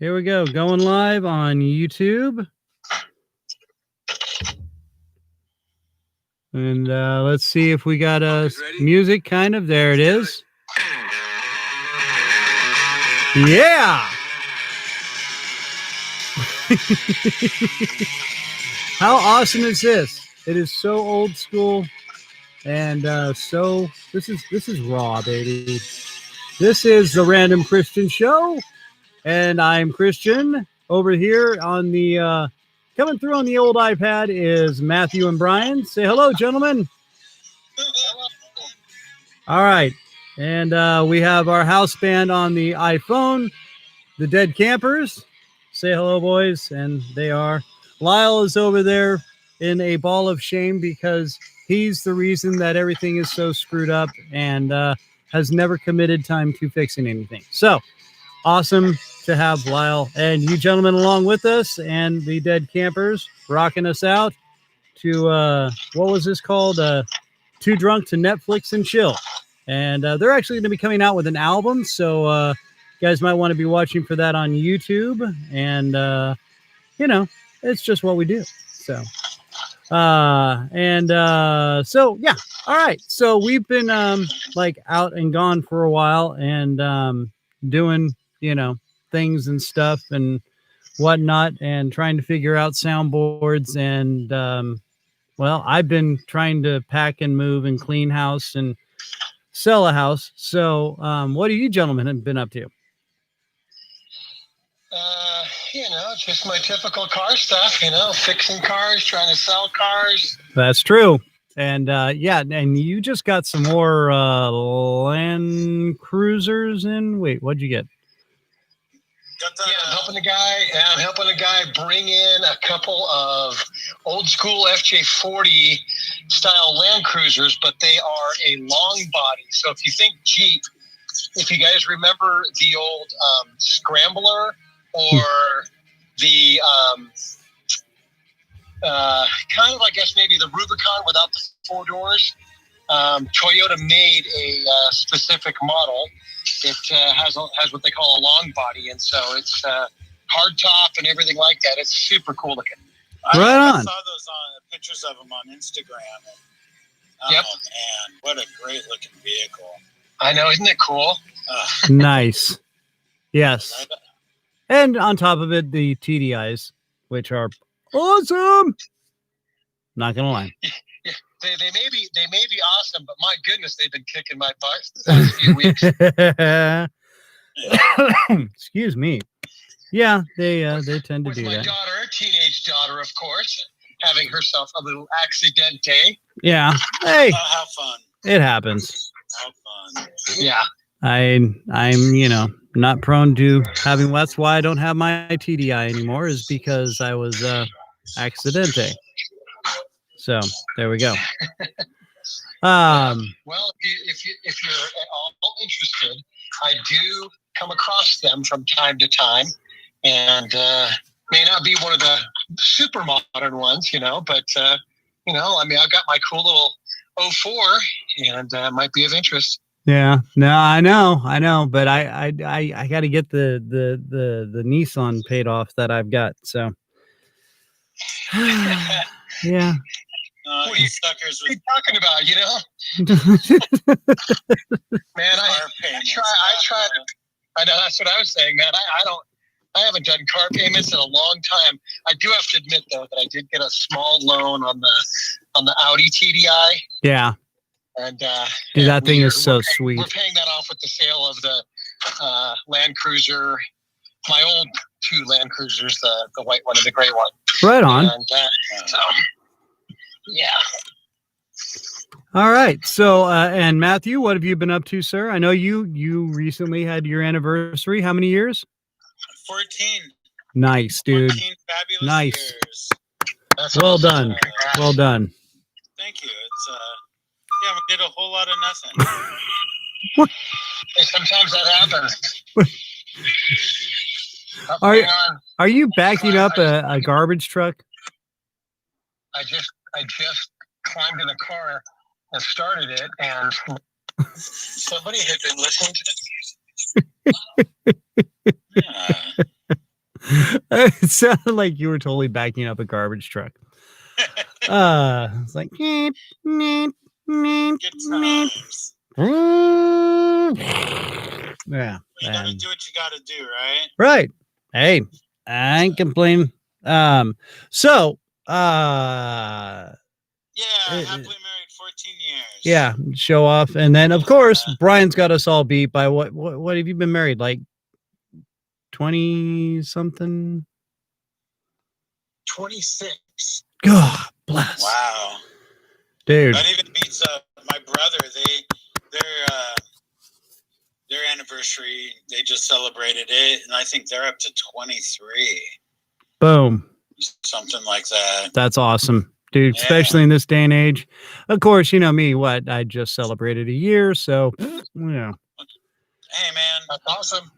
Here we go. Going live on YouTube. And let's see if we got music, kind of. There it is. Yeah! How awesome is this? It is so old school, and this is raw, baby. This is the Random Christian Show, and I'm Christian. Over here on the coming through on the old iPad is Matthew and Brian. Say hello, gentlemen. All right, and we have our house band on the iPhone, the Dead Campers. Say hello, boys, and they are. Lyle is over there in a ball of shame because he's the reason that everything is so screwed up and has never committed time to fixing anything. So awesome to have Lyle and you gentlemen along with us and the Dead Campers rocking us out to what was this called? Too Drunk to Netflix and Chill. And they're actually going to be coming out with an album, so you guys might want to be watching for that on YouTube. And it's just what we do. So so yeah. All right. So we've been out and gone for a while and doing things and stuff and whatnot and trying to figure out soundboards and I've been trying to pack and move and clean house and sell a house. So what have you gentlemen have been up to? Just my typical car stuff, fixing cars, trying to sell cars. That's true. And and you just got some more Land Cruisers in. Wait, what'd you get? I'm helping a guy bring in a couple of old school FJ40 style Land Cruisers, but they are a long body. So if you think Jeep, if you guys remember the old Scrambler or the kind of, I guess, maybe the Rubicon without the four doors, Toyota made a specific model. It has what they call a long body, and so it's hard top and everything like that. It's super cool looking. Right on. I saw those pictures of them on Instagram. And, yep. Oh, man, what a great looking vehicle. I know, isn't it cool? Nice. Yes. And on top of it, the TDIs, which are awesome. Not gonna lie. Yeah, they may be awesome, but my goodness, they've been kicking my butt the last few weeks. Excuse me. Yeah, they tend to do my that. Daughter, teenage daughter, of course, having herself a little accidente. Yeah. Hey, have fun. it happens. Have fun. Yeah. I'm not prone to having. That's why I don't have my TDI anymore. Is because I was accidente. So there we go. Well, if you're at all interested, I do come across them from time to time, and may not be one of the super modern ones, but I mean, I've got my cool little 04, and might be of interest. Yeah, no, I know, but I got to get the Nissan paid off that I've got. So yeah. What are you suckers What are you talking about? Man, I try. I know, that's what I was saying, man. I haven't done car payments in a long time. I do have to admit though that I did get a small loan on the Audi TDI. Yeah. And dude, that thing is so sweet. We're paying that off with the sale of the Land Cruiser, my old two Land Cruisers, the white one and the gray one. Right on. And, so, yeah. All right. So, and Matthew, what have you been up to, sir? I know you recently had your anniversary. How many years? 14. Nice, dude. 14 fabulous nice. years. That's well awesome. done. Well done. Thank you. It's we did a whole lot of nothing. Sometimes that happens. Are you backing up a garbage truck? I just climbed in the car and started it, and somebody had been listening to the music. Yeah. It sounded like you were totally backing up a garbage truck. It's like neep, neep, neep, Good neep. times. Yeah. You gotta and- do what you gotta do, right? Right. Hey, I ain't complaining. So Yeah, Uh, happily married 14 years. yeah, show off. And then of course Brian's got us all beat by what have you been married? Like 20 something? 26. God bless. Wow. Dude. That even beats up my brother. Their anniversary, they just celebrated it, and I think they're up to 23, Boom. something like that. That's awesome. Dude, Yeah. especially in this day and age. Of course, you know me, what I just celebrated a year, so yeah. Hey, man. That's awesome.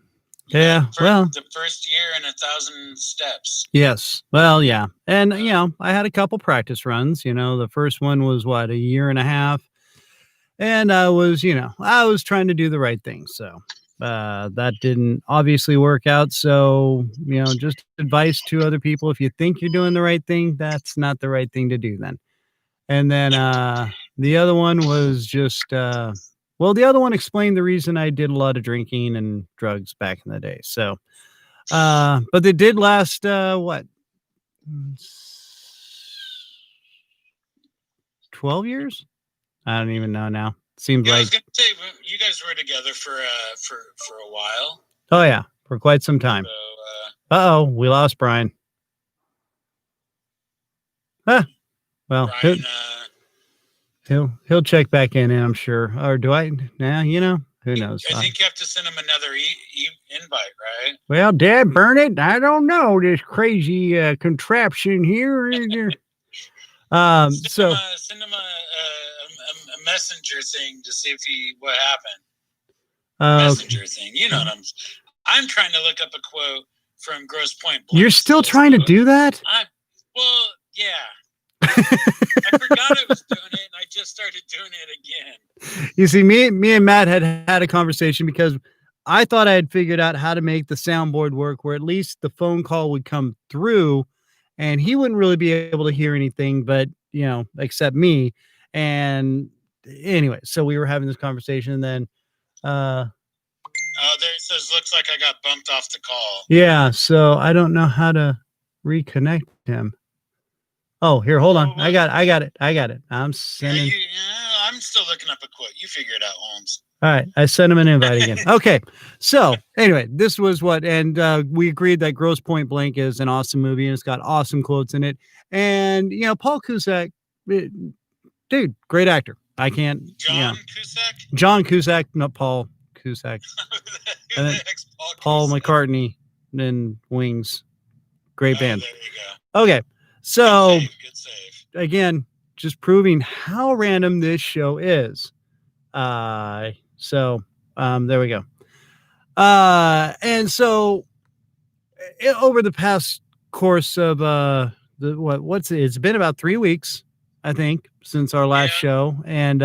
Yeah, well, the first year in 1,000 steps. yes. Well, yeah. And you know, I had a couple practice runs, you know, the first one was what, a year and a half. And I was trying to do the right thing. So that didn't obviously work out. So, you know, just advice to other people. If you think you're doing the right thing, that's not the right thing to do then. And then the other one was just, the other one explained the reason I did a lot of drinking and drugs back in the day. So, but they did last, 12 years? I don't even know now. Seems Yeah, I like, was gonna say you guys were together for a while. oh yeah, for quite some time. So Uh-oh, we lost Brian. Well, Brian, he'll check back in, I'm sure. Or do I? Nah, you know, who knows? I think you have to send him another invite, right? Well, Dad, burn it. I don't know this crazy contraption here. So Send him a messenger thing to see if what happened. Messenger thing, you know what I'm trying to look up a quote from Gross Point Blank. You're still trying to do that? Well, yeah. I forgot I was doing it, and I just started doing it again. You see, me and Matt had a conversation because I thought I had figured out how to make the soundboard work where at least the phone call would come through and he wouldn't really be able to hear anything but, you know, except me. And anyway, so we were having this conversation and then there it says, looks like I got bumped off the call. yeah, so I don't know how to reconnect him. Oh, here, hold on. I got it. I'm sending. I'm still looking up a quote. You figure it out, Holmes. All right, I sent him an invite again. Okay, so anyway, this was what, and we agreed that Gross Point Blank is an awesome movie and it's got awesome quotes in it. And you know, Paul Cusack, dude, great actor. I can't. Cusack? John Cusack, not Paul Cusack. Who the heck's Paul Cusack? McCartney and Wings, great band. There you go. Okay, so Good save. again, just proving how random this show is. So there we go. And so over the past course of it's been about 3 weeks, I think, since our last show, and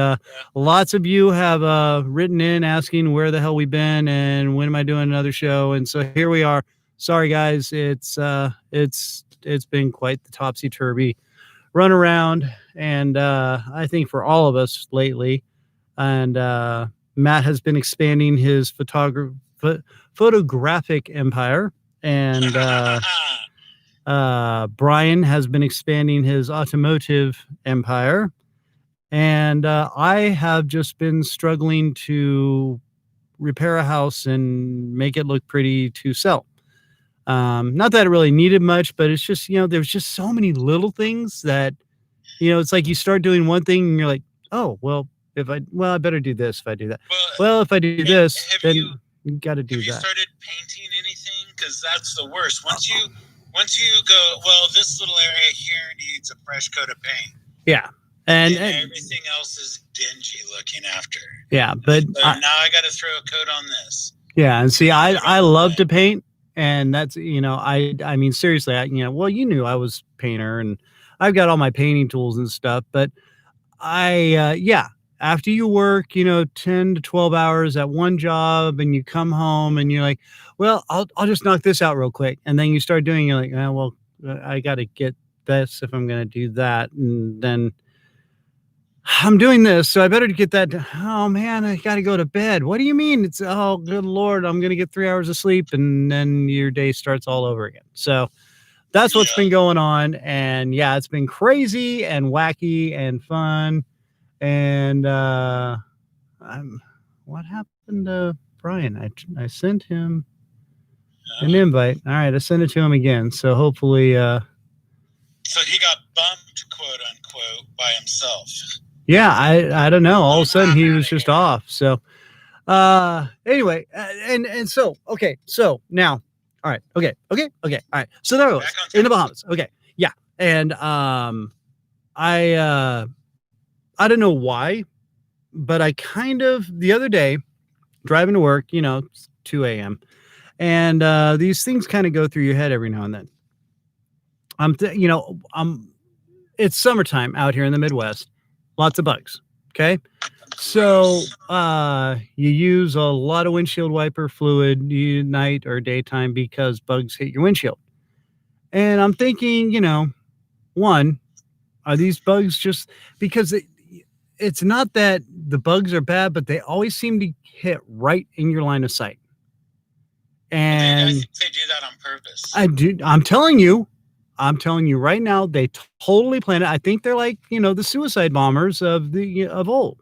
lots of you have written in asking where the hell we've been and when am I doing another show, and so here we are. Sorry guys, it's been quite the topsy-turvy run around, and I think for all of us lately, and Matt has been expanding his photographic empire, and Brian has been expanding his automotive empire, and I have just been struggling to repair a house and make it look pretty to sell. Not that it really needed much, but it's just, you know, there's just so many little things that, you know, it's like you start doing one thing and you're like, oh, well, I better do this if I do that. Well, if I do this, then you got to do that. Have you started painting anything? Because that's the worst. Once you go, well, this little area here needs a fresh coat of paint. Yeah. And everything else is dingy looking after. Yeah. But now I got to throw a coat on this. Yeah. And see, I love to paint. And that's, you know, I mean, seriously, you knew I was a painter and I've got all my painting tools and stuff, but after you work, 10 to 12 hours at one job and you come home and you're like, well, I'll just knock this out real quick. And then you start doing, you're like, oh, well, I got to get this if I'm going to do that. And then I'm doing this, so I better get that. Oh man, I got to go to bed. What do you mean? It's, oh, good Lord, I'm going to get 3 hours of sleep and then your day starts all over again. So that's what's been going on. And yeah, it's been crazy and wacky and fun. And what happened to Brian? I sent him an invite. All right, I sent it to him again. So hopefully so he got bumped, quote unquote, by himself. Yeah, I don't know. All of a sudden he was just off. So anyway, and so okay, so now, all right, okay, all right. So there it was in the Bahamas. Okay, yeah, and I don't know why, but I kind of the other day driving to work, it's 2 a.m. and these things kind of go through your head every now and then. It's summertime out here in the Midwest. Lots of bugs. Okay. So you use a lot of windshield wiper fluid night or daytime because bugs hit your windshield. And I'm thinking, one, are these bugs just because it's not that the bugs are bad, but they always seem to hit right in your line of sight. And I think they do that on purpose. I do. I'm telling you right now, they totally plan it. I think they're like, the suicide bombers of old.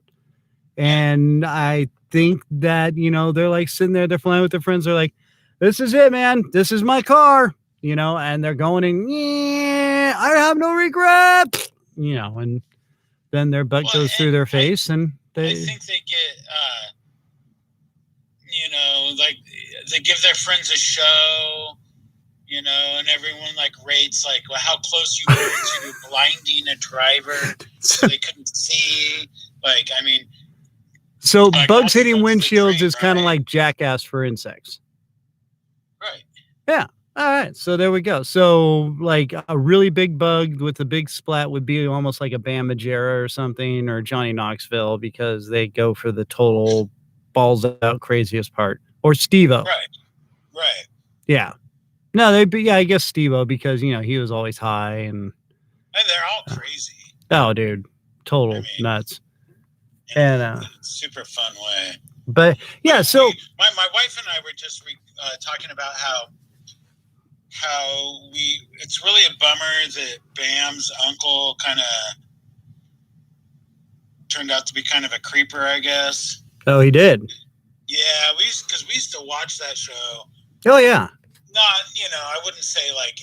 And I think that, they're like sitting there, they're flying with their friends. They're like, this is it, man. This is my car, and they're going in, yeah, I have no regret, and then their butt goes through their face and I think they get, like they give their friends a show, and everyone like rates like how close you were to blinding a driver so they couldn't see. Like, I mean, so bugs hitting windshields is kind of like jackass for insects. Right. Yeah. All right. So there we go. So like a really big bug with a big splat would be almost like a Bam Margera or something, or Johnny Knoxville, because they go for the total balls out craziest part. Or Steve-O. Right. Yeah. No, I guess Steve-O, because he was always high and they're all crazy. Oh, dude, total nuts. And super fun way. But yeah, so my wife and I were just talking about how it's really a bummer that Bam's uncle kind of turned out to be kind of a creeper, I guess. Oh, he did. Yeah, because we used to watch that show. Oh yeah. Not, I wouldn't say like,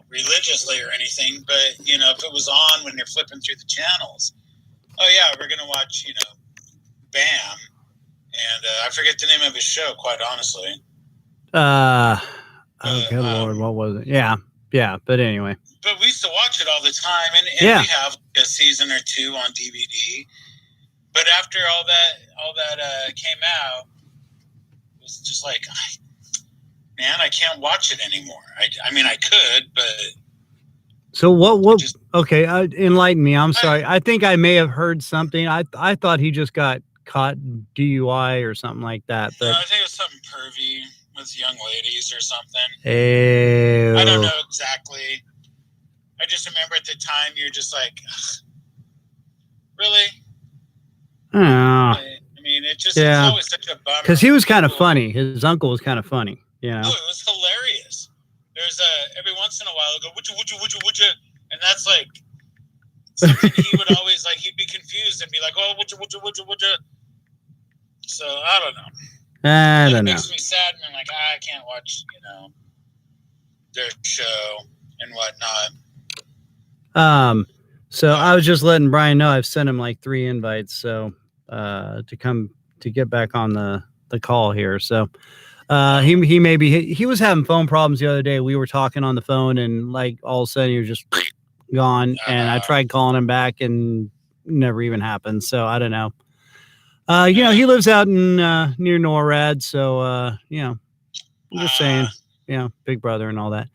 religiously or anything, but, if it was on when you're flipping through the channels, oh yeah, we're going to watch, Bam. And I forget the name of his show, quite honestly. Good Lord, what was it? Yeah. But anyway. But we used to watch it all the time, and we have a season or two on DVD. But after all that came out, it was just like, man, I can't watch it anymore. I mean, I could, but. So what? Okay, enlighten me. I'm sorry. I think I may have heard something. I thought he just got caught DUI or something like that. But I think it was something pervy with young ladies or something. Ew. I don't know exactly. I just remember at the time you're just like, really? Oh. I mean, it's always such a bummer. Because he was kind of funny. His uncle was kind of funny. Oh, it was hilarious. There's every once in a while, go, would you? And that's like something he would always like. He'd be confused and be like, oh, would you? So I don't know. It makes me sad, and I'm like, I can't watch, their show and whatnot. So I was just letting Brian know I've sent him like 3 invites, so to come to get back on the call here. So. He was having phone problems the other day. We were talking on the phone and like all of a sudden he was just gone. And I tried calling him back and never even happened. So I don't know. He lives out in near NORAD. So, I'm just saying, Big Brother and all that.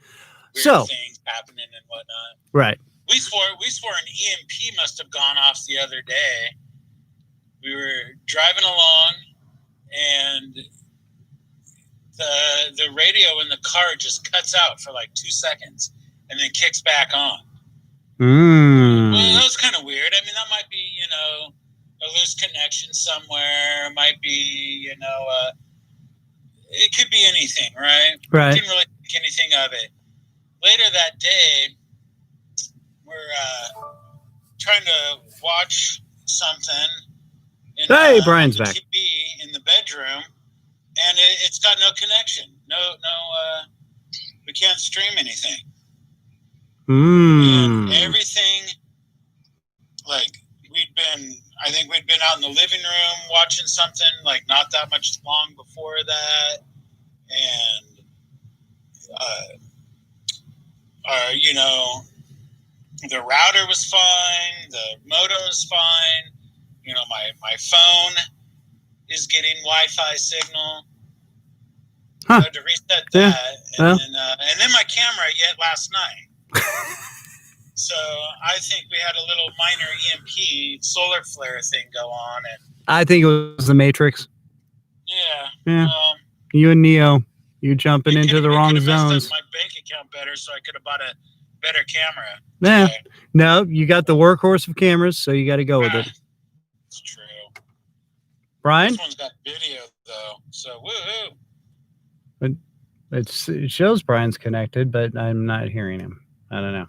Weird so things happening and whatnot. Right. We swore an EMP must have gone off the other day. we were driving along, and the radio in the car just cuts out for like 2 seconds and then kicks back on. Well, that was kind of weird. I mean, that might be, you know, a loose connection somewhere. It might be, you know, it could be anything, right? Right. Didn't really think anything of it. Later that day, we're trying to watch something. Hey, Brian's back. TV in the bedroom, and it's got no connection. No, we can't stream anything. And everything, like, I think we'd been out in the living room watching something, like, not that much long before that. And, you know, the router was fine. The modem was fine. You know, my phone is getting Wi-Fi signal. Huh. I had to reset that. And then my camera last night. So I think we had a little minor EMP solar flare thing go on. And I think it was the Matrix. Yeah. You and Neo, you jumping into the wrong zones. My bank account better, so I could have bought a better camera. Yeah. Okay. No, you got the workhorse of cameras, so you got to go with it. It's true. Brian? This one's got video, though, so woohoo. It shows Brian's connected, but I'm not hearing him. I don't know.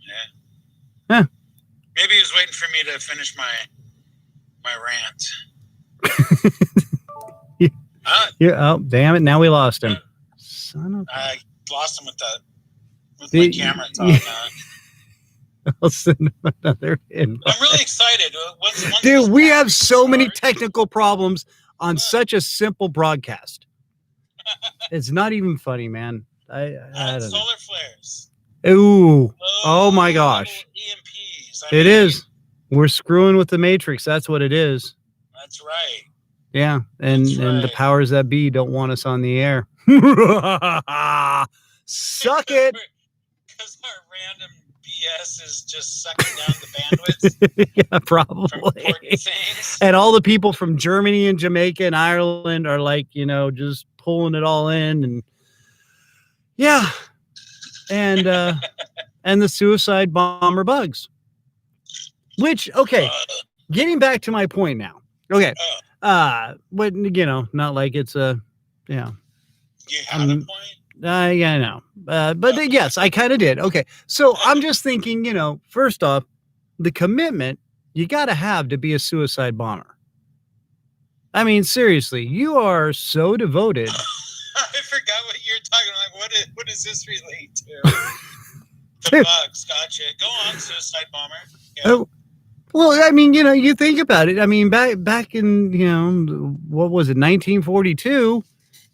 Yeah. Huh. Maybe he was waiting for me to finish my rant. Oh, damn it. Now we lost him. Son of I lost him with my camera talking on. I'll send him another invite. I'm really excited. Once Dude, we have so many technical problems on such a simple broadcast. It's not even funny, man. I don't know. Solar flares. Ooh. Oh my gosh. EMPs. It is. We're screwing with the Matrix. That's what it is. That's right. Yeah. And That's the right. powers that be don't want us on the air. Suck it. Because our random BS is just sucking down the bandwidth Yeah, from probably. important things. And all the people from Germany and Jamaica and Ireland are like, you know, just pulling it all in. And yeah. And the suicide bomber bugs. Which, okay, getting back to my point now. Okay. But you know, not like it's a, yeah. You had a point? Yeah, I know. But yes, I kind of did. Okay. So I'm just thinking, you know, first off, the commitment you got to have to be a suicide bomber. I mean, seriously, you are so devoted. I forgot what you're talking about. Like, what does this relate to? The bugs. Gotcha. Go on, suicide bomber. Yeah. Oh, well, I mean, you know, you think about it. I mean, back in, you know, what was it, 1942,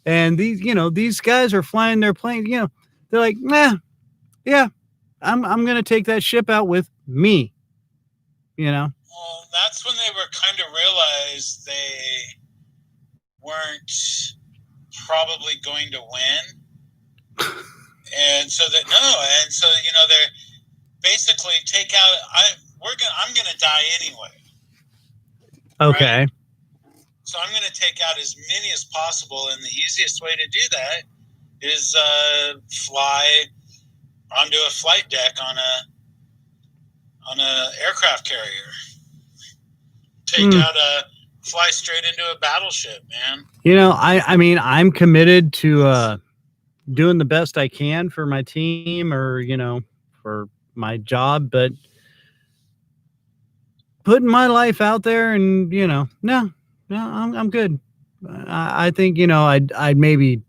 and these guys are flying their plane. You know, they're like, yeah, I'm gonna take that ship out with me. You know. Well, that's when they were kind of realized they weren't probably going to win, and so you know, they're basically take out. I'm gonna die anyway. Okay. Right? So I'm gonna take out as many as possible, and the easiest way to do that is fly onto a flight deck on a aircraft carrier. Fly straight into a battleship, man. You know, I mean, I'm committed to doing the best I can for my team or, you know, for my job, but putting my life out there and, you know, no, I'm good. I think, you know, I'd maybe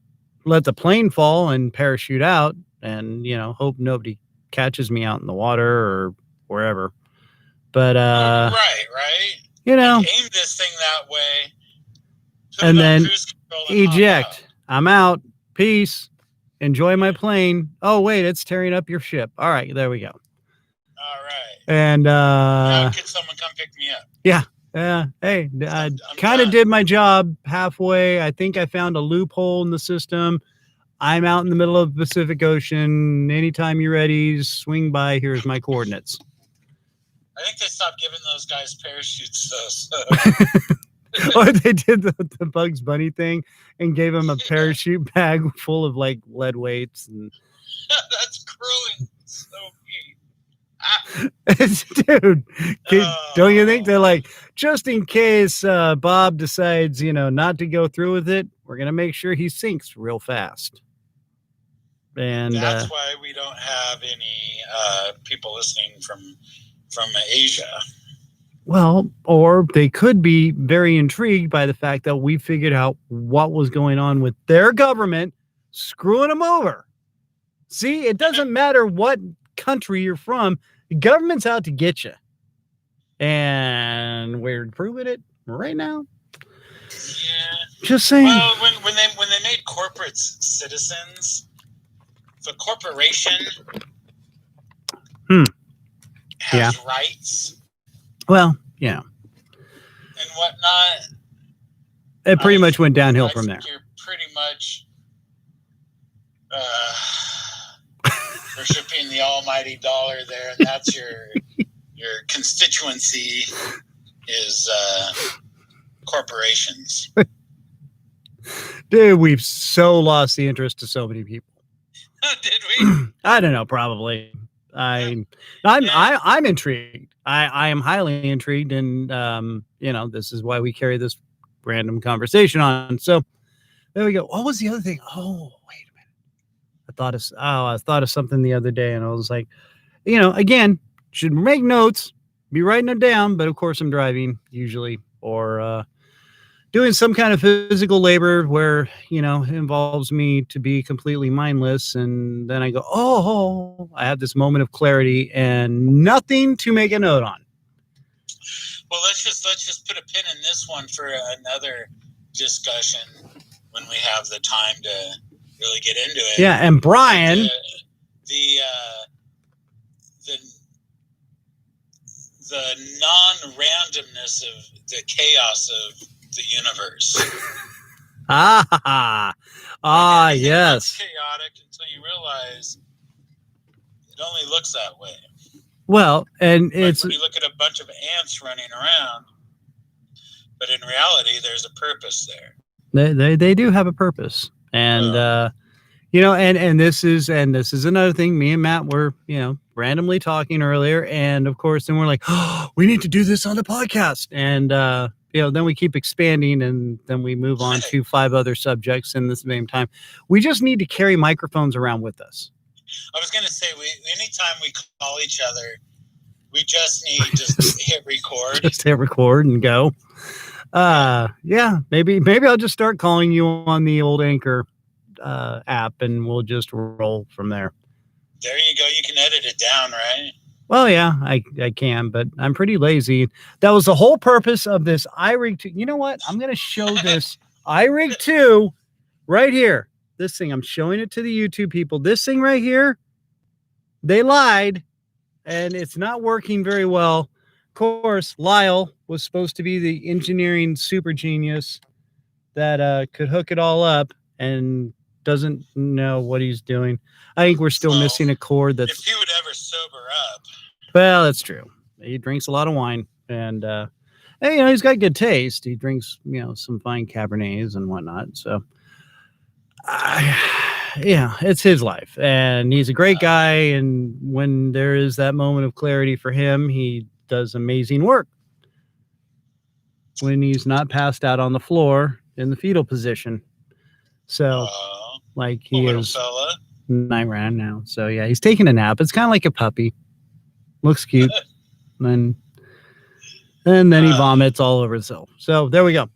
let the plane fall and parachute out and, you know, hope nobody catches me out in the water or wherever. But, right. You know, aim this thing that way. And then eject. I'm out. Peace. Enjoy my plane. Oh, wait, it's tearing up your ship. All right, there we go. All right. And now can someone come pick me up? Yeah. Hey, I I'm kind of done. did my job halfway. I think I found a loophole in the system. I'm out in the middle of the Pacific Ocean. Anytime you're ready, swing by. Here's my coordinates. I think they stopped giving those guys parachutes though. So. Or they did the Bugs Bunny thing and gave him a parachute bag full of like lead weights and That's cruel. So mean. dude, don't you think they're like, just in case Bob decides, not to go through with it, we're gonna make sure he sinks real fast. And that's why we don't have any people listening from Asia. Well, or they could be very intrigued by the fact that we figured out what was going on with their government screwing them over. See, it doesn't matter what country you're from, the government's out to get you. And we're proving it right now. Yeah. Just saying. Well, when they made corporates citizens, the corporation has rights. Well, yeah. And whatnot. It pretty much went downhill from there. You're pretty much worshiping the almighty dollar there, and that's your constituency is corporations. Dude, we've so lost the interest to so many people. Did we? I don't know, probably. I'm intrigued. I am highly intrigued, and this is why we carry this random conversation on. So there we go. What was the other thing? Oh, wait a minute. I thought of something the other day, and I was like, again, should make notes, be writing it down, but of course I'm driving usually, or doing some kind of physical labor where, it involves me to be completely mindless. And then I go, oh, I have this moment of clarity and nothing to make a note on. Well, let's just put a pin in this one for another discussion when we have the time to really get into it. Yeah. And Brian, the non-randomness of the chaos of the universe. Yes. Chaotic until you realize it only looks that way. Well, and it's when you look at a bunch of ants running around, but in reality, there's a purpose there. They do have a purpose, and and this is another thing. Me and Matt were randomly talking earlier, and of course, then we're like, oh, we need to do this on the podcast, and then we keep expanding, and then we move on to 5 other subjects in the same time. We just need to carry microphones around with us. I was going to say, anytime we call each other, we just need to hit record. Just hit record and go. Maybe I'll just start calling you on the old Anchor app, and we'll just roll from there. There you go. You can edit it down, right? Well, yeah, I can, but I'm pretty lazy. That was the whole purpose of this iRig 2. You know what? I'm going to show this iRig 2 right here. This thing, I'm showing it to the YouTube people. This thing right here, they lied, and it's not working very well. Of course, Lyle was supposed to be the engineering super genius that could hook it all up and doesn't know what he's doing. I think we're still missing a cord. If he would ever sober up. Well, that's true. He drinks a lot of wine, and he's got good taste. He drinks, some fine Cabernets and whatnot. So, it's his life, and he's a great guy. And when there is that moment of clarity for him, he does amazing work. When he's not passed out on the floor in the fetal position, so like he is fella. night round now. So yeah, he's taking a nap. It's kind of like a puppy. Looks cute. and then he vomits all over himself. So there we go.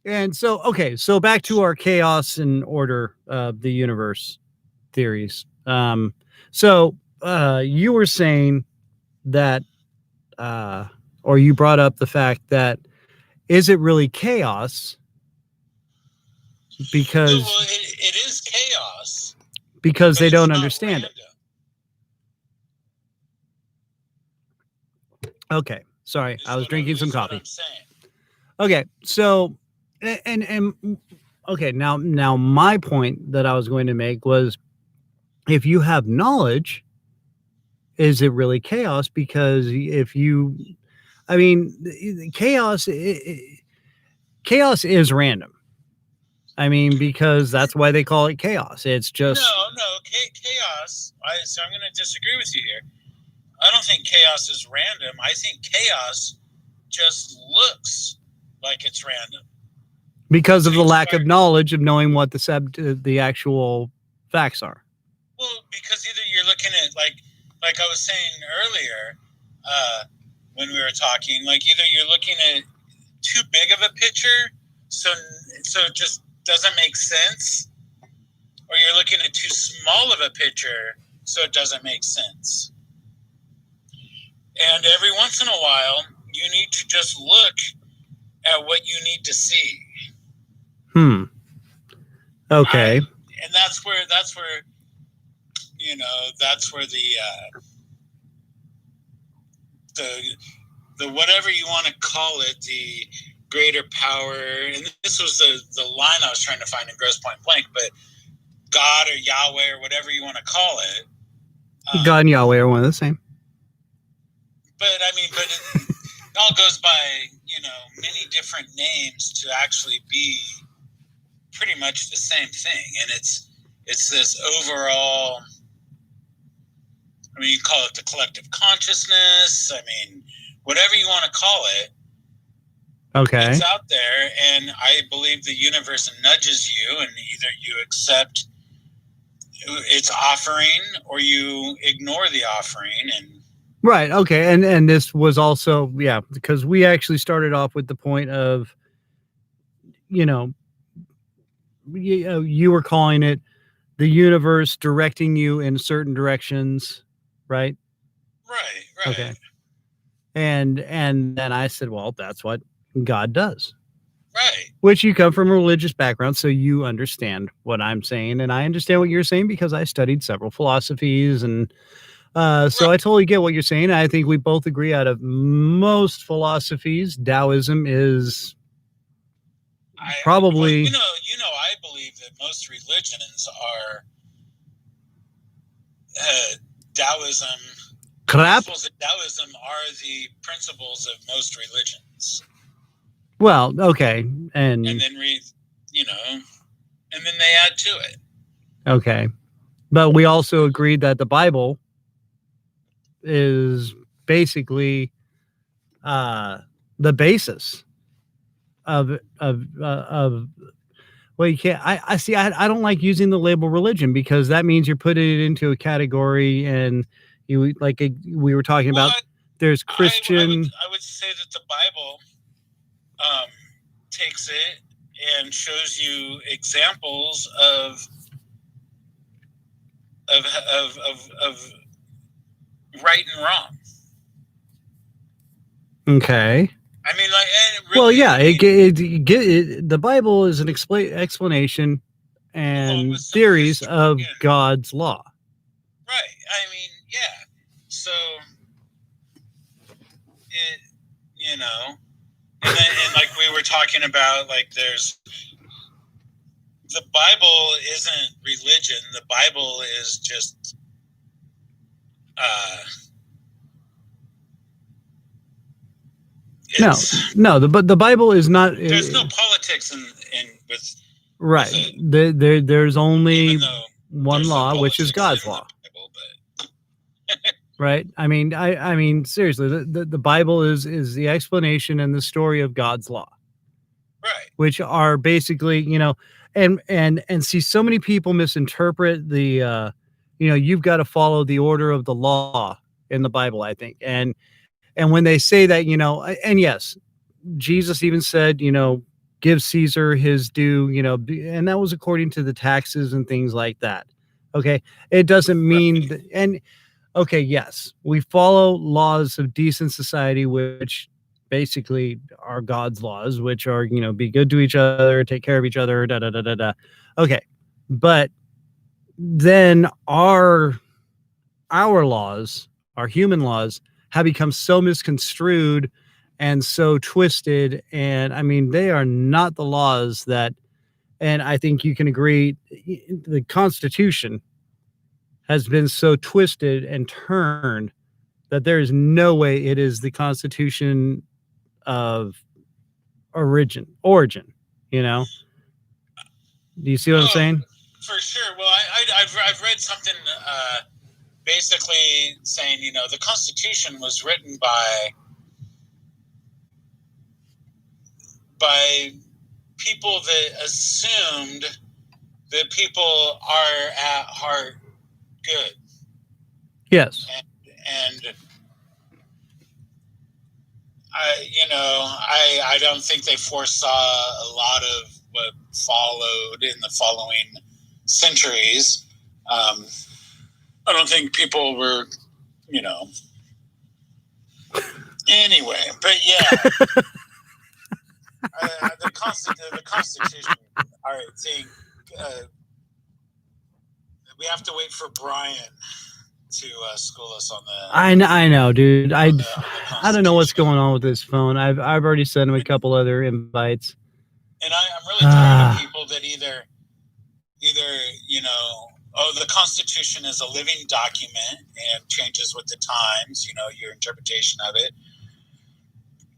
And so, okay. So back to our chaos and order of the universe theories. So you were saying that, or you brought up the fact that, is it really chaos? Because it is chaos. Because they don't understand it. Okay, sorry, I was drinking some coffee. Okay, so and okay, now my point that I was going to make was, if you have knowledge, is it really chaos? Because if you, I mean, chaos is random. I mean, because that's why they call it chaos. It's just chaos. So I'm going to disagree with you here. I don't think chaos is random. I think chaos just looks like it's random because of the lack of knowledge of knowing what the actual facts are. Well, because either you're looking at like I was saying earlier when we were talking, like either you're looking at too big of a picture, so it just doesn't make sense, or you're looking at too small of a picture, so it doesn't make sense. And every once in a while, you need to just look at what you need to see. Okay. And that's where that's where the whatever you want to call it, the greater power, and this was the line I was trying to find in Grosse Point Blank, but God or Yahweh or whatever you want to call it. God and Yahweh are one of the same. But it all goes by, many different names to actually be pretty much the same thing. And it's this overall, you call it the collective consciousness. Whatever you want to call it. Okay. It's out there, and I believe the universe nudges you, and either you accept its offering or you ignore the offering. And right. Okay. And this was also, because we actually started off with the point of, you were calling it the universe directing you in certain directions, right? Right. Okay. And then I said, well, that's what God does. Right. Which you come from a religious background, so you understand what I'm saying, and I understand what you're saying because I studied several philosophies, and so I totally get what you're saying. I think we both agree out of most philosophies, Taoism is probably... I believe that most religions are Taoism. Crap. Principles of Taoism are the principles of most religions. Well, okay, and then and then they add to it. Okay, but we also agreed that the Bible is basically the basis of well, you can't. I see. I don't like using the label religion because that means you're putting it into a category, and we were talking about. There's Christian. I would say that the Bible takes it and shows you examples of right and wrong. Okay. The Bible is an explanation and theories of God's law. Right. So and like we were talking about, there's the Bible isn't religion. The Bible is just the Bible is not. There's no politics in with right. With there's only one law, which is God's law. Bible, right. I mean, seriously, the Bible is the explanation and the story of God's law. Right. Which are basically, and see, so many people misinterpret the, you've got to follow the order of the law in the Bible, I think. And when they say that, and yes, Jesus even said, give Caesar his due, and that was according to the taxes and things like that. Okay. It doesn't mean, okay, yes, we follow laws of decent society, which basically are God's laws, which are, be good to each other, take care of each other, Okay. But then our laws, our human laws, have become so misconstrued and so twisted. And they are not the laws that, and I think you can agree, the Constitution has been so twisted and turned that there is no way it is the Constitution of origin. You know, do you see what I'm saying? For sure. Well, I've read something basically saying, you know, the Constitution was written by people that assumed that people are at heart good. Yes. And I don't think they foresaw a lot of what followed in the following centuries. I don't think people were, you know. Anyway, but yeah, the Constitution. All right, saying we have to wait for Brian to school us on the. I know, dude. I don't know what's Constitution. going on with this phone. I've already sent him a couple other invites. And I'm really tired of people that either you know, oh, the Constitution is a living document and changes with the times, you know, your interpretation of it,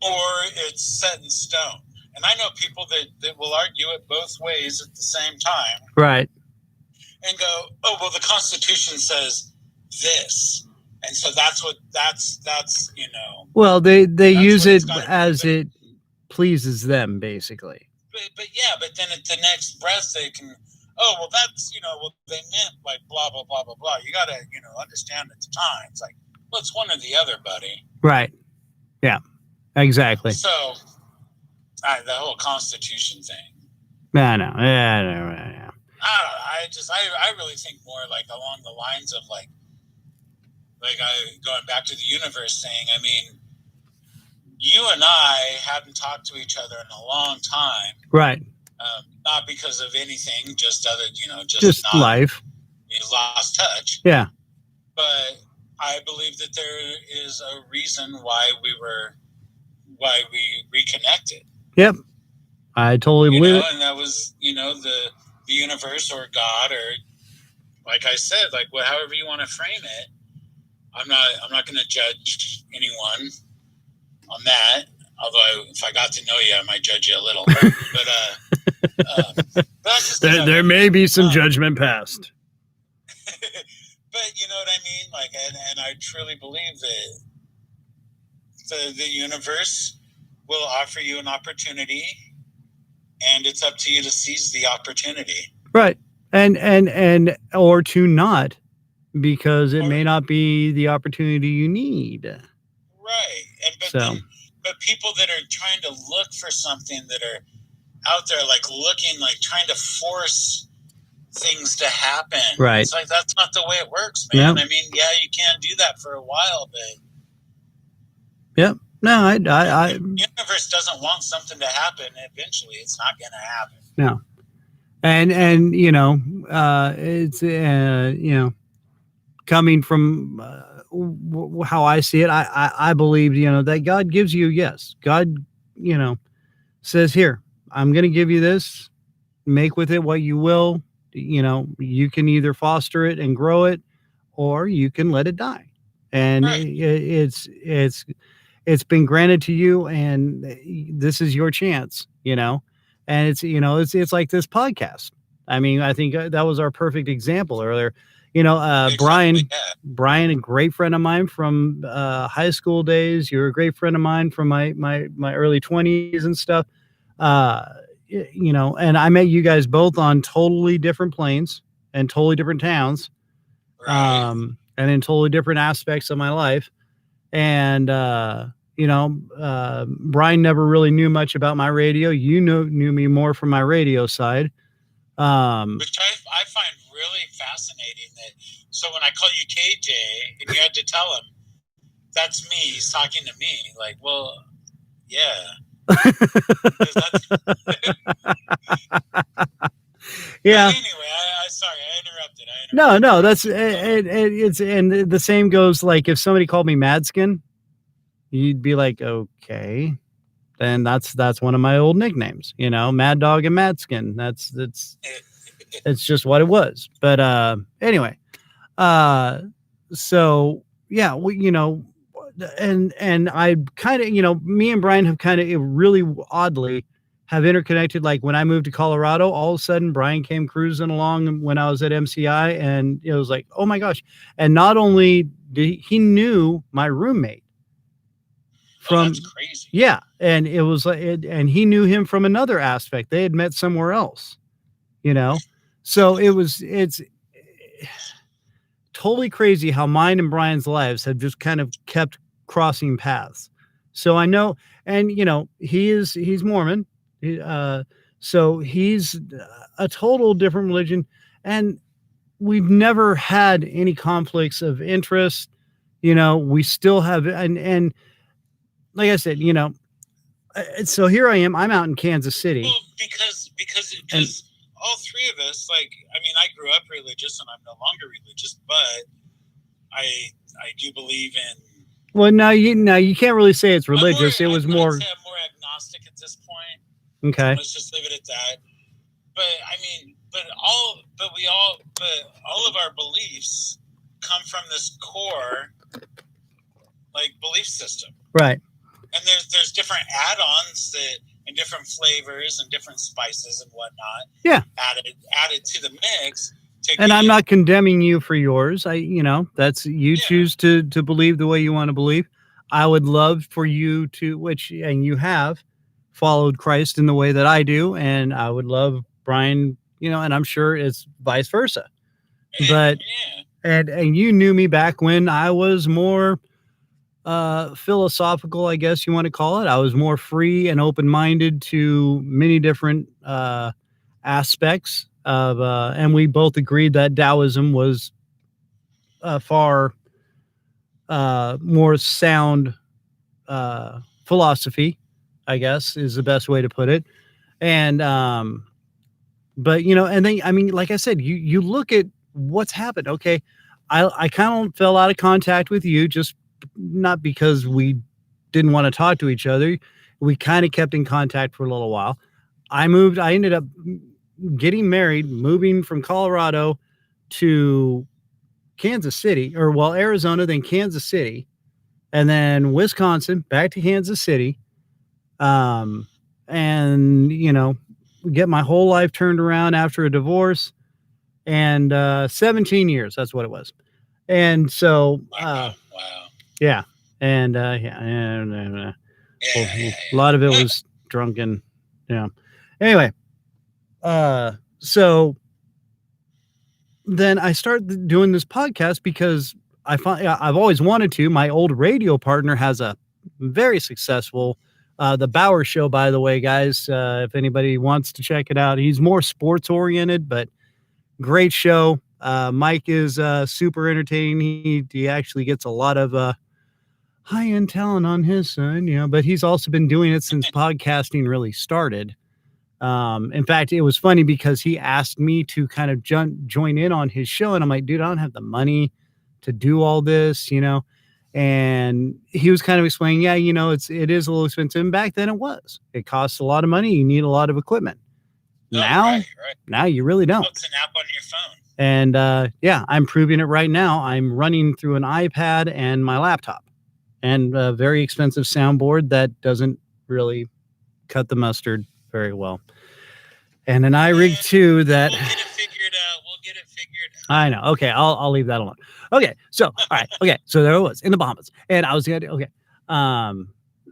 or it's set in stone. And I know people that will argue it both ways at the same time. Right. And go, oh, well, the Constitution says this. And so that's you know. Well, they use it gotta be, as it pleases them, basically. But yeah, but then at the next breath they can, oh, well, that's, you know, well, they meant like blah, blah, blah, blah, blah. You got to, you know, understand at the time. It's like, well, it's one or the other, buddy. Right. Yeah, exactly. So, the whole Constitution thing. I know. Yeah. I don't know. I really think more like along the lines of like going back to the universe thing. I mean, you and I hadn't talked to each other in a long time. Right. Not because of anything, just other, you know, Just not, life. You lost touch. Yeah. But I believe that there is a reason why we reconnected. Yep. I totally believe it. And that was, you know, the universe or God, or like I said, like however you want to frame it. I'm not going to judge anyone on that. Although if I got to know you, I might judge you a little. But There may be some judgment passed. But you know what I mean? Like, and I truly believe that the universe will offer you an opportunity, and it's up to you to seize the opportunity. Right. And or to not, because it may not be the opportunity you need. Right. But people that are trying to look for something, that are out there like looking, like trying to force things to happen. Right. It's like, that's not the way it works, man. Yep. I mean, yeah, you can do that for a while, but Yep. No, the universe doesn't want something to happen. Eventually it's not going to happen. No. And you know, it's you know, coming from how I see it, I believe, you know, that God gives you, yes, God, you know, says, here, I'm going to give you this, make with it what you will. You know, you can either foster it and grow it, or you can let it die. And Right. it's been granted to you, and this is your chance, you know. And it's, you know, it's like this podcast. I mean, I think that was our perfect example earlier. You know, Exactly, Brian, a great friend of mine from high school days. You're a great friend of mine from my early 20s and stuff. You know, and I met you guys both on totally different planes and totally different towns, Right. and in totally different aspects of my life. And you know, Brian never really knew much about my radio. You knew me more from my radio side. Which I find really fascinating. That so when I call you KJ and you had to tell him that's me, he's talking to me. Like, well, yeah. 'Cause that's, Yeah. anyway, sorry, I interrupted. No, that's it's, and the same goes, like, if somebody called me Madskin, you'd be like, okay, then that's one of my old nicknames, you know, Mad Dog and Madskin. It's just what it was. But anyway, So yeah, and I kind of, me and Brian have kind of really oddly have interconnected. Like when I moved to Colorado, all of a sudden Brian came cruising along when I was at MCI, and it was like, oh my gosh. And not only did he knew my roommate from, that's crazy. Yeah. And it was like, and he knew him from another aspect. They had met somewhere else, so it's totally crazy how mine and Brian's lives have just kind of kept crossing paths. So I know, and he's Mormon. So he's a total different religion, and we've never had any conflicts of interest. We still have, and like I said, so here I am. I'm out in Kansas City. Well, because all three of us, I grew up religious, and I'm no longer religious, but I do believe in. Well, now you can't really say it's religious. I'm more agnostic at this point. Okay. Let's just leave it at that. But all of our beliefs come from this core, belief system. Right. And there's different add-ons and different flavors and different spices and whatnot. Yeah. Added to the mix. And I'm not condemning you for yours. That's you choose to believe the way you want to believe. I would love for you to, and you have followed Christ in the way that I do. And I would love Brian, and I'm sure it's vice versa. But, and you knew me back when I was more philosophical, I guess you want to call it. I was more free and open-minded to many different aspects of, and we both agreed that Taoism was far more sound philosophy, I guess is the best way to put it. And but and then like I said, you look at what's happened. Okay, I kind of fell out of contact with you, just not because we didn't want to talk to each other. We kind of kept in contact for a little while. I ended up getting married, moving from Colorado to Kansas City, Arizona, then Kansas City, and then Wisconsin, back to Kansas City. And get my whole life turned around after a divorce, and 17 years, that's what it was. And so, wow. Yeah. And, a lot of it was drunken. Yeah. Anyway, so then I started doing this podcast because I've always wanted to. My old radio partner has a very successful, The Bauer Show, by the way, guys, if anybody wants to check it out. He's more sports oriented, but great show. Mike is super entertaining. He actually gets a lot of high-end talent on his side, but he's also been doing it since podcasting really started. In fact, it was funny because he asked me to kind of join in on his show, and I'm like, dude, I don't have the money to do all this, and he was kind of explaining, it is a little expensive. And back then it costs a lot of money. You need a lot of equipment. Now you really don't. It's an app on your phone. And I'm proving it right now. I'm running through an iPad and my laptop, and a very expensive soundboard that doesn't really cut the mustard very well. And an iRig 2 that... We'll get it figured out. I know. Okay, I'll leave that alone. Okay, so, all right. Okay, so there it was, in the Bahamas. And I was going to... Okay.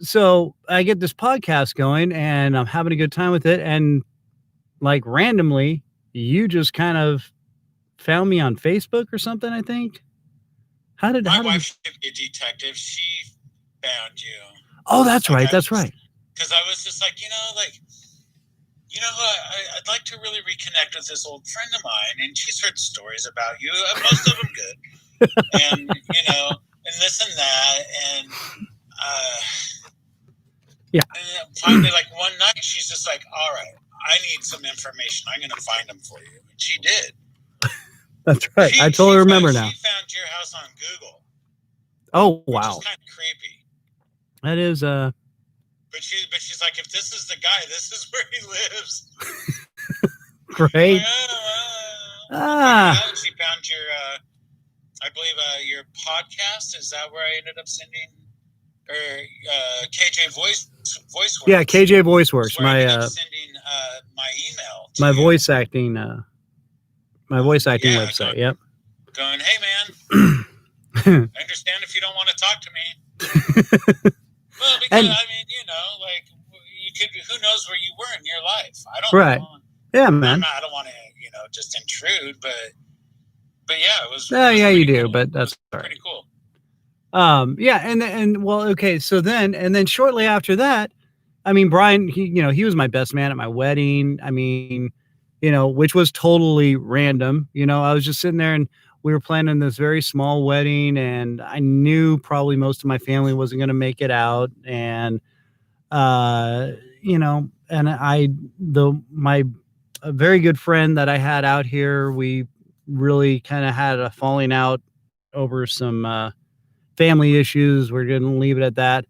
So I get this podcast going, and I'm having a good time with it. And, randomly, you just kind of found me on Facebook or something, I think. My wife should be a detective. She found you. Oh, that's right. That's right. Because I was just like, I'd like to really reconnect with this old friend of mine, and she's heard stories about you, most of them good, and and this and that, and And finally, one night, she's just like, "All right, I need some information. I'm going to find them for you," and she did. That's right. I totally remember now. She found your house on Google. Oh, wow. Which is kind of creepy. That is But she's like, if this is the guy, this is where he lives. Great. She found I believe your podcast, is that where I ended up sending, or KJ Voice Works? Yeah, KJ Voice Works. Where I ended up sending my email. My voice acting. My voice acting website. Yep. Going, hey man, I understand if you don't want to talk to me. Well, because I mean, you know, like you could. Who knows where you were in your life? I don't right. know. Yeah, man. I don't want to, you know, just intrude, but yeah, it was. Yeah, you do, cool. but that's pretty cool. Yeah, and well, okay, so then shortly after that, I mean, Brian, he was my best man at my wedding. I mean, which was totally random. I was just sitting there and we were planning this very small wedding, and I knew probably most of my family wasn't going to make it out, and my a very good friend that I had out here, we really kind of had a falling out over some family issues. We're going to leave it at that.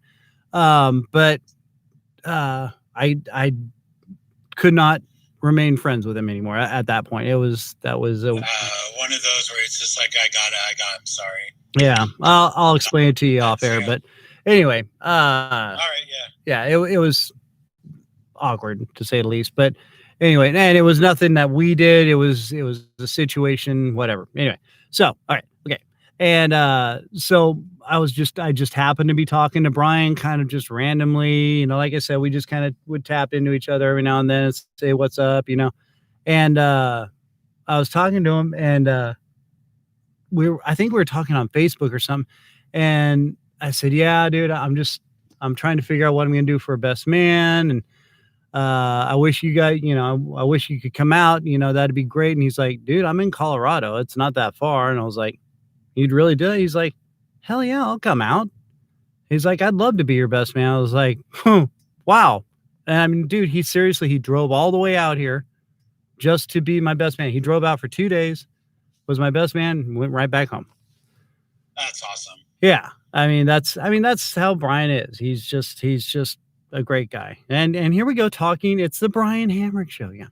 But I could not remain friends with him anymore at that point. That was one of those where it's just like, I'm sorry. Yeah. I'll explain it to you off air, but anyway, all right. Yeah, it was awkward to say the least, but anyway, and it was nothing that we did. It was a situation, whatever. Anyway. So, all right. Okay. And so I just happened to be talking to Brian kind of just randomly, like I said, we just kind of would tap into each other every now and then and say, what's up, and I was talking to him, and I think we were talking on Facebook or something. And I said, yeah, dude, I'm trying to figure out what I'm going to do for a best man. And I wish you guys, I wish you could come out, that'd be great. And he's like, dude, I'm in Colorado. It's not that far. And I was like, you'd really do it? He's like, hell yeah, I'll come out. He's like, I'd love to be your best man. I was like, wow. And I mean, dude, he drove all the way out here just to be my best man. He drove out for 2 days, was my best man, and went right back home. That's awesome. Yeah. I mean, that's how Brian is. He's just a great guy. And here we go talking. It's the Brian Hamrick Show. Yeah.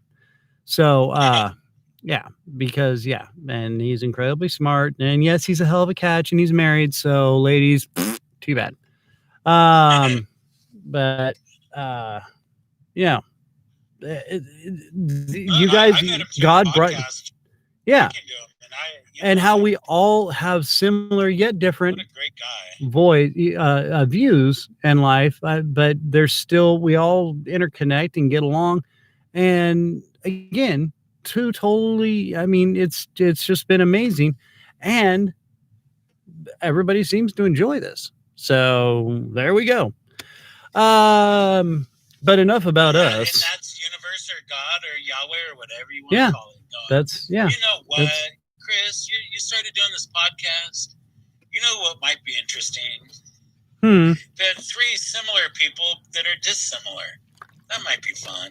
So, yeah, because and he's incredibly smart, and yes, he's a hell of a catch, and he's married. So ladies, too bad. But, you guys, God brought, yeah. And how we all have similar yet different views in life, but there's still, we all interconnect and get along. And again, I mean, it's just been amazing, and everybody seems to enjoy this. So there we go. But enough about us. And that's universe or God or Yahweh or whatever you want to call it. That's, yeah. You know what, Chris? You started doing this podcast. You know what might be interesting? There are 3 similar people that are dissimilar. That might be fun.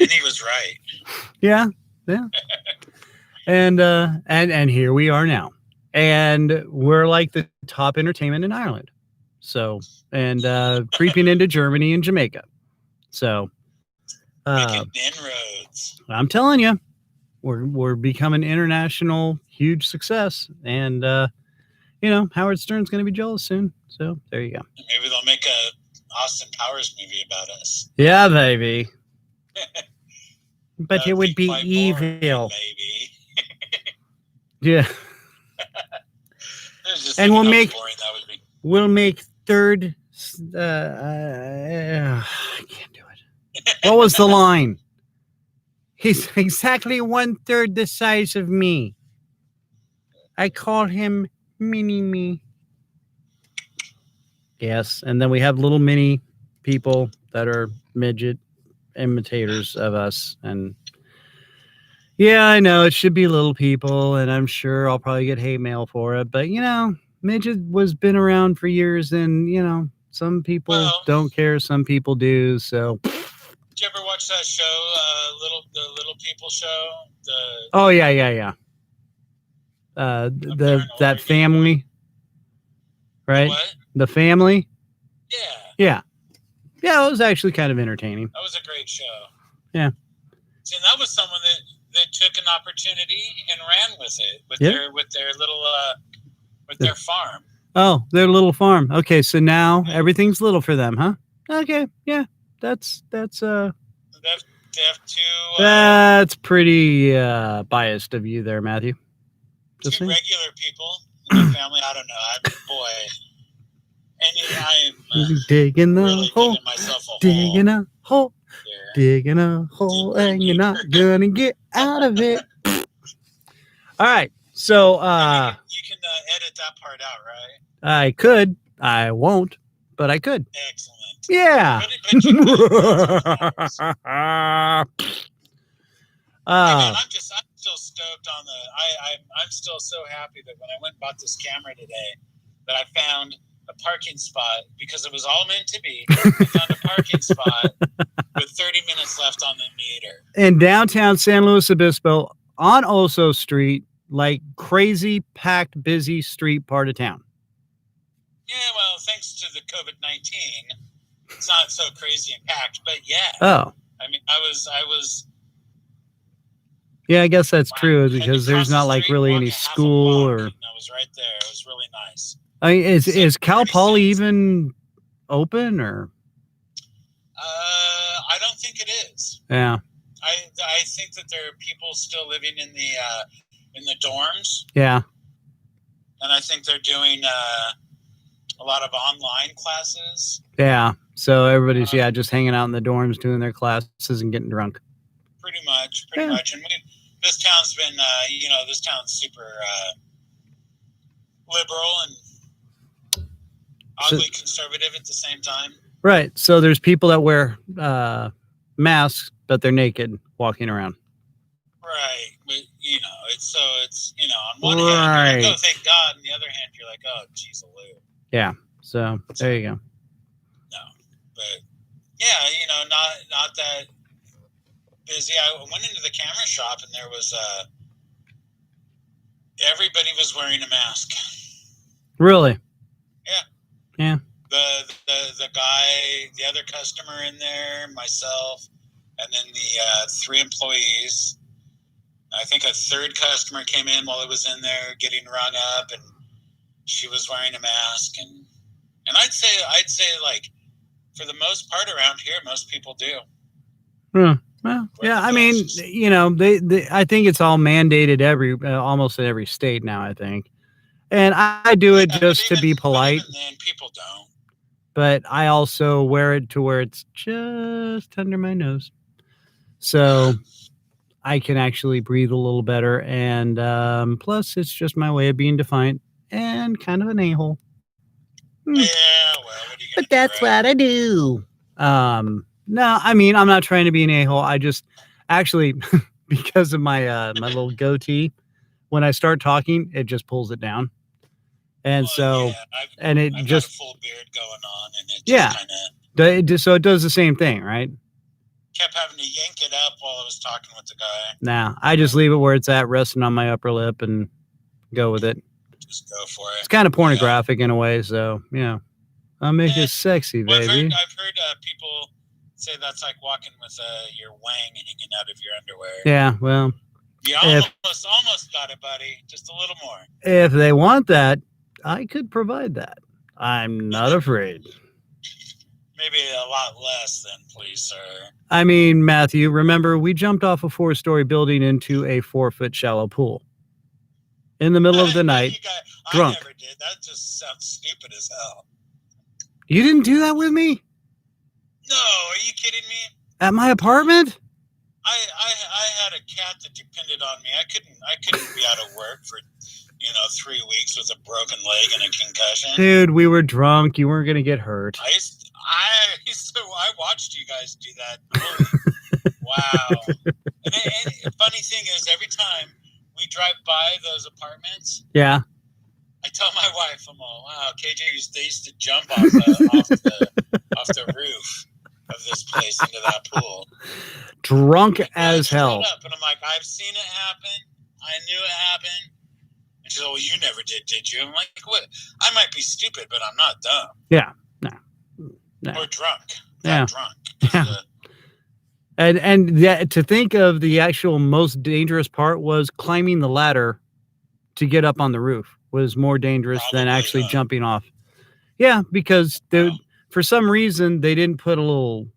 And he was right. Yeah. And here we are now. And we're like the top entertainment in Ireland. So, and creeping into Germany and Jamaica. So, making inroads. I'm telling you, we're becoming international, huge success. And Howard Stern's going to be jealous soon. So there you go. Maybe they'll make a Austin Powers movie about us. Yeah, baby. But it would be evil. Boring, yeah. And we'll make third. I can't do it. What was the line? He's exactly 1/3 the size of me. I call him Mini Me. Yes, and then we have little mini people that are midget imitators of us, and yeah, I know it should be little people, and I'm sure I'll probably get hate mail for it, but midget was been around for years, and some people don't care, some people do. So did you ever watch that show, the Little People show? Oh yeah. That family, right? What? The Family. Yeah. Yeah, it was actually kind of entertaining. That was a great show. Yeah. See, and that was someone that took an opportunity and ran with it with Yeah. their little with their farm. Oh, their little farm. Okay, so now everything's little for them, huh? Okay, yeah, that's They have two that's pretty biased of you there, Matthew. Just two saying. regular people in the family. I don't know. I'm digging the really hole, digging myself a digging a hole, here. digging a hole, and you're not gonna get out of it. All right, so You can edit that part out, right? I could, I won't, but I could. Excellent. Yeah. But you could. I'm still stoked on I'm still so happy that when I went and bought this camera today, that I found a parking spot because it was all meant to be. I found a parking spot with 30 minutes left on the meter. In downtown San Luis Obispo on Oso Street, like crazy, packed, busy street part of town. Yeah, well, thanks to the COVID-19, it's not so crazy and packed, but yeah. Oh. I mean, I was. Yeah, I guess that's true because there's not like really any school or. I was right there. It was really nice. I mean, is Cal Poly even open or? I don't think it is. Yeah. I think that there are people still living in the dorms. Yeah. And I think they're doing a lot of online classes. Yeah. So everybody's just hanging out in the dorms doing their classes and getting drunk. Pretty much. And this town's been this town's super liberal and oddly conservative at the same time. Right. So there's people that wear masks, but they're naked walking around. Right. But, it's on one hand, you're like, oh, thank God. On the other hand, you're like, oh, geez, yeah. So there you go. No. But, yeah, not that busy. I went into the camera shop and there was everybody was wearing a mask. Really? Yeah. The guy, the other customer in there, myself, and then the 3 employees. I think a third customer came in while I was in there getting rung up, and she was wearing a mask. And I'd say like for the most part around here, most people do. Well, yeah. I mean, they I think it's all mandated almost in every state now. I think, and I do it just to be polite. But even then, people don't. But I also wear it to where it's just under my nose, so I can actually breathe a little better. And plus, it's just my way of being defiant and kind of an a-hole. Yeah, well, what are you but that's what I do. No, I mean, I'm not trying to be an a-hole. I just actually, because of my my little goatee, when I start talking, it just pulls it down. And I've got just a full beard going on, and it just so it does the same thing, right? Kept having to yank it up while I was talking with the guy. Nah, I just leave it where it's at, resting on my upper lip, and go with it. Just go for it. It's kind of pornographic in a way, so I'll make it sexy, baby. I've heard people say that's like walking with your wang hanging out of your underwear. Yeah, well, you almost got it, buddy. Just a little more. If they want that, I could provide that. I'm not afraid. Maybe a lot less than, please, sir. I mean, Matthew, remember we jumped off a 4-story building into a 4-foot shallow pool in the middle of the night, drunk. I never did. That just sounds stupid as hell. You didn't do that with me? No, are you kidding me? At my apartment? I had a cat that depended on me. I couldn't be out of work for 3 weeks with a broken leg and a concussion. Dude, we were drunk. You weren't gonna get hurt. I watched you guys do that. Wow. And funny thing is, every time we drive by those apartments, yeah, I tell my wife, I'm all, wow, KJ they used to jump off the roof of this place into that pool. Drunk as hell. Up, and I'm like, I've seen it happen. I knew it happened. And she's like, well, you never did you? I'm like, what? I might be stupid, but I'm not dumb. Yeah. No. Or drunk. Yeah. Drunk. Yeah. And that, to think of the actual most dangerous part was climbing the ladder to get up on the roof was more dangerous than Probably, actually huh? jumping off. Yeah, because Wow. for some reason they didn't put a little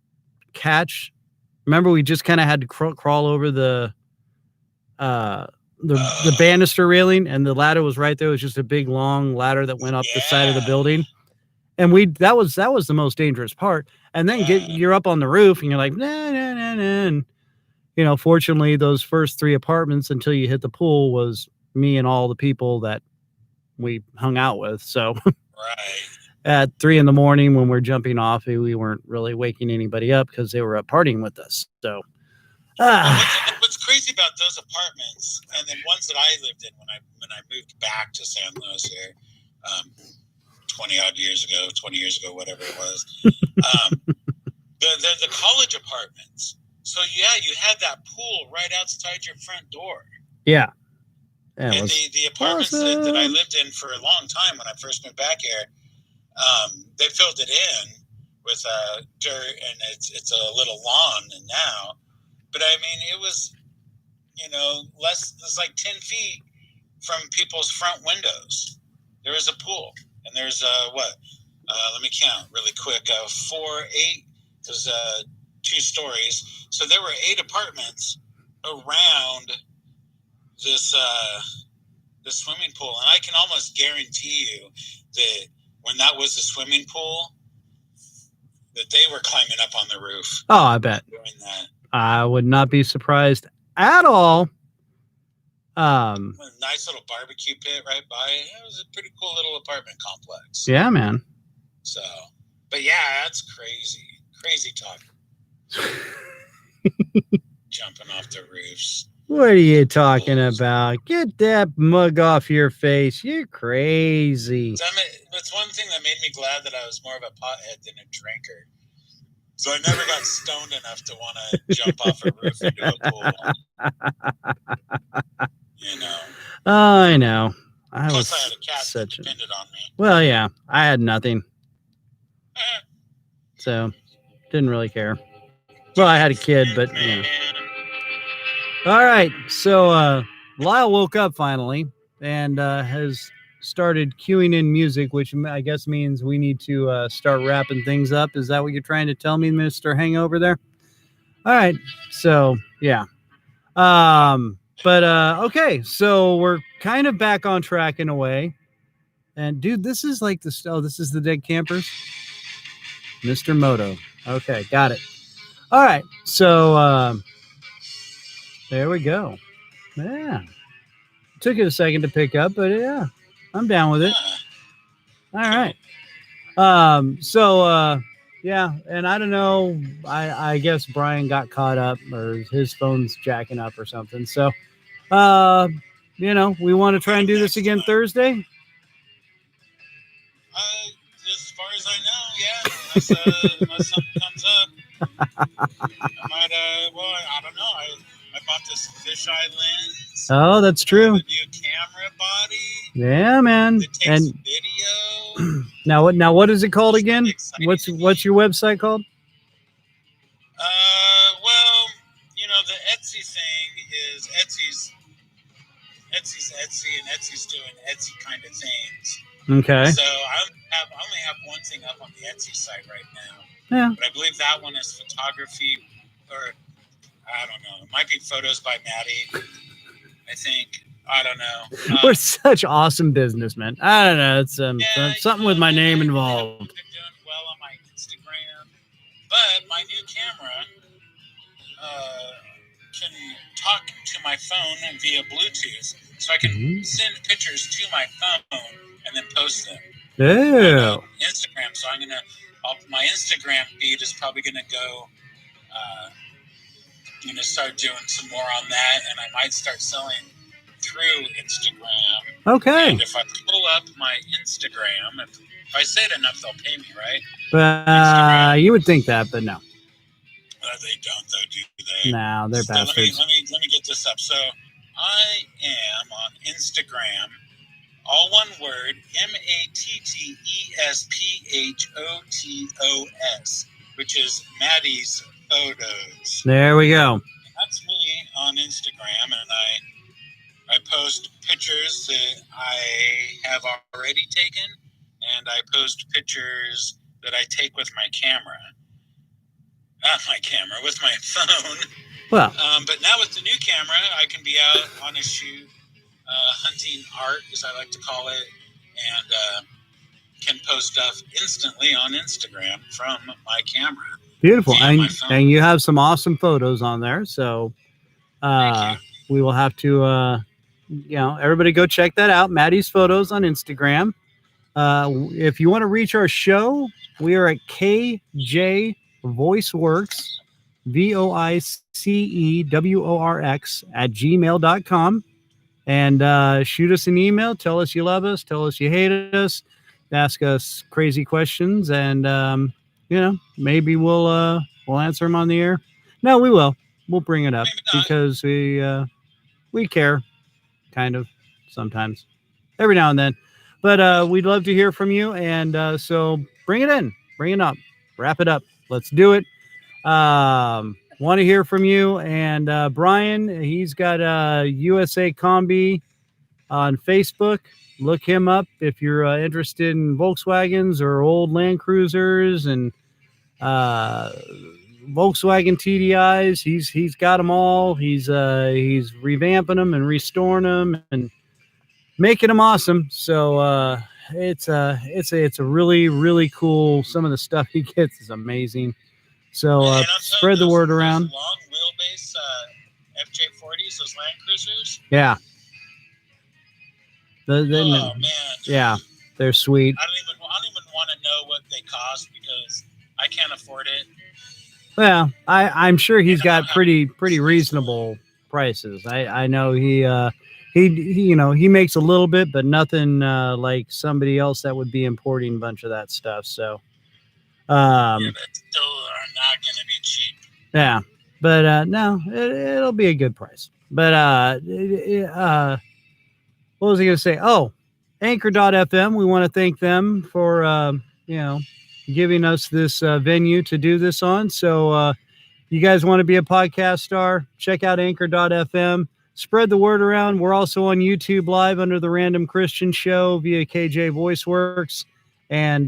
catch. Remember, we just kind of had to crawl over uh the banister railing, and the ladder was right there. It was just a big long ladder that went up the side of the Yeah. building. And that was the most dangerous part. And then you're up on the roof and you're like, nah, nah, nah, nah. And, you know, fortunately, those first 3 apartments until you hit the pool was me and all the people that we hung out with. So Right. at 3 a.m. when we're jumping off, we weren't really waking anybody up because they were up partying with us. So, What's crazy about those apartments and then ones that I lived in when I moved back to San Luis here, 20 years ago, whatever it was, the college apartments. So yeah, you had that pool right outside your front door. yeah. And the apartments that I lived in for a long time when I first moved back here, they filled it in with dirt and it's a little lawn now. But I mean, it was, you know, it's like 10 feet from people's front windows. There was a pool, and there's let me count really quick. 4, 8. There's 2 stories, so there were 8 apartments around this swimming pool, and I can almost guarantee you that when that was a swimming pool, that they were climbing up on the roof. Oh, I bet. Doing that. I would not be surprised at all. A nice little barbecue pit right by. It was a pretty cool little apartment complex. Yeah, man. So, but yeah, that's crazy. Crazy talk. Jumping off the roofs. What are you talking about? Get that mug off your face. You're crazy. That's one thing that made me glad that I was more of a pothead than a drinker. So I never got stoned enough to want to jump off a roof into a pool. You know. Oh, I know. Plus, I had a cat that depended on me. Well, yeah, I had nothing, so didn't really care. Well, I had a kid, but you know. All right, so Lyle woke up finally and has started queuing in music, which I guess means we need to start wrapping things up. Is that what you're trying to tell me, Mr. Hangover there? All right, so yeah. But okay, so we're kind of back on track in a way. And dude, this is like this is the Dead Campers. Mr. Moto. Okay, got it. All right. So there we go. Yeah. Took it a second to pick up, but yeah, I'm down with it. All right. Yeah, and I don't know. I guess Brian got caught up or his phone's jacking up or something. So you know, we want to try and do this again Thursday. As far as I know, yeah. Unless something comes up, I might. Well, I don't know. I bought this fisheye lens. Oh, that's true. A new camera body. Yeah, man. It takes video. Now what is it called again? What's your website called? Well, you know, the Etsy thing is Etsy's Etsy, and Etsy's doing Etsy kind of things. Okay. So I only have one thing up on the Etsy site right now. Yeah. But I believe that one is photography, or I don't know. It might be photos by Maddie. I think. I don't know. We're such awesome businessmen. I don't know. It's something with my name involved. I'm doing well on my Instagram, but my new camera can talk to my phone via Bluetooth, so I can send pictures to my phone and then post them. Yeah. Instagram. So my Instagram feed is probably gonna go. I'm gonna start doing some more on that, and I might start selling through Instagram. Okay. And if I pull up my Instagram, if I say it enough, they'll pay me, right? You would think that, but no. They don't, though, do they? No, they're so bastards. Let me get this up. So I am on Instagram, all one word, MATTESPHOTOS, which is Maddie's photos. There we go. That's me on Instagram, and I post pictures that I have already taken, and I post pictures that I take with my camera. Not my camera, with my phone. Well, but now with the new camera, I can be out on a shoot, hunting art, as I like to call it, and can post stuff instantly on Instagram from my camera. beautiful. Yeah, my phone. And you have some awesome photos on there. So Thank we will have to, everybody go check that out. Maddie's Photos on Instagram. If you want to reach our show, we are at KJ VoiceWorks, VoiceWorks @gmail.com. And shoot us an email. Tell us you love us. Tell us you hate us. Ask us crazy questions, and maybe we'll answer them on the air. No, we will. We'll bring it up because we care, kind of, sometimes, every now and then. But we'd love to hear from you, and so bring it in, bring it up, wrap it up. Let's do it. Want to hear from you. And Brian, he's got USA Combi on Facebook. Look him up if you're interested in Volkswagens or old Land Cruisers and Volkswagen TDIs. He's got them all. He's revamping them and restoring them and making them awesome. So it's a really, really cool. Some of the stuff he gets is amazing. So spread the word around. Long wheelbase FJ40s, those Land Cruisers. Yeah. Oh man. Yeah, they're sweet. I don't even want to know what they cost because I can't afford it. Well, I'm sure he's got pretty reasonable prices. I know he makes a little bit, but nothing like somebody else that would be importing a bunch of that stuff. So, yeah, but still are not going to be cheap. Yeah, but no, it'll be a good price. But what was I going to say? Oh, Anchor.fm. We want to thank them for giving us this venue to do this on. So you guys want to be a podcast star? Check out Anchor.fm. Spread the word around. We're also on YouTube Live under the Random Christian Show via KJ VoiceWorks. And,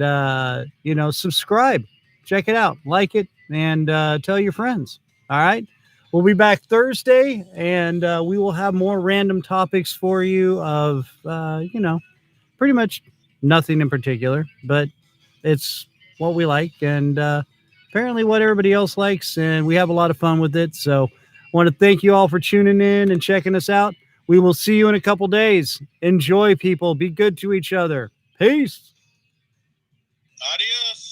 subscribe. Check it out. Like it. And tell your friends. All right? We'll be back Thursday. And we will have more random topics for you of, pretty much nothing in particular. But it's what we like. And apparently what everybody else likes. And we have a lot of fun with it. So I want to thank you all for tuning in and checking us out. We will see you in a couple days. Enjoy, people. Be good to each other. Peace. Adios.